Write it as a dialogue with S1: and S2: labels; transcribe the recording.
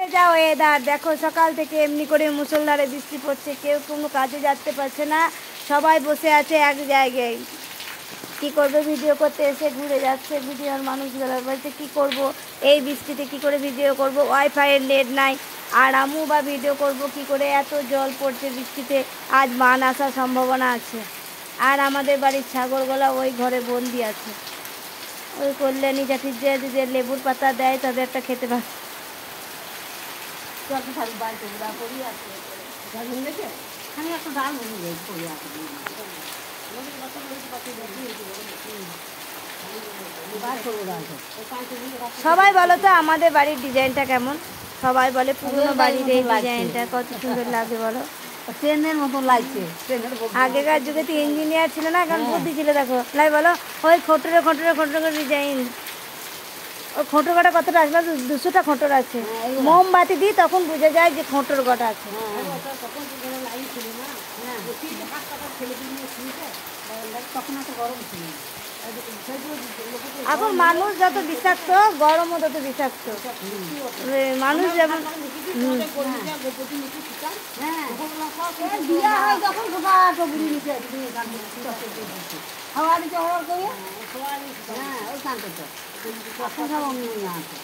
S1: যা ওয়েদার দেখো, সকাল থেকে এমনি করে মুষলধারে বৃষ্টি পড়ছে, কেউ কোনো কাজে যেতে পারছে না, সবাই বসে আছে এক জায়গায়। কি করবে, ভিডিও করতে এসে ঘুরে যাচ্ছে ভিডিওর মানুষগুলো, বলছে কি করব এই বৃষ্টিতে, কি করে ভিডিও করব, ওয়াইফাইয়ের নেট নাই, আর আমু বা ভিডিও করব কি করে, এত জল পড়ছে বৃষ্টিতে, আজ বান আসার সম্ভাবনা আছে। আর আমাদের বাড়ির ছাগলগুলা ওই ঘরে বন্দি আছে, ওই কল্যাণী জাতির যে লেবুর পাতা দেয় তবে একটা খেতে পারে। সবাই বলো তো আমাদের বাড়ির ডিজাইনটা কেমন? সবাই বলে পুরোনো বাড়ির এই ডিজাইনটা কত সুন্দর লাগে বলো,
S2: ট্রেনের মতো লাগছে।
S1: আগেকার যুগে তো ইঞ্জিনিয়ার ছিল না, এখন বুদ্ধি ছিল। দেখো লাই বলো, ওই খোঁটরে খোঁটরে খোঁটরে ডিজাইন, ওই খোঁটর গোটা কতটা আসবে, 200টা খোঁটর আছে, মোমবাতি দিই তখন বোঝা যায় যে খোঁটর গোটা আছে।
S2: তখন এত গরম ছিল।
S1: এখন মানুষ যত বিষাক্ত, গরমও তত বিষাক্ত। মানুষ যেমন
S2: হাওয়া দিতে হওয়ার করে হ্যাঁ ওই কানতে তো সব অন্য আছে।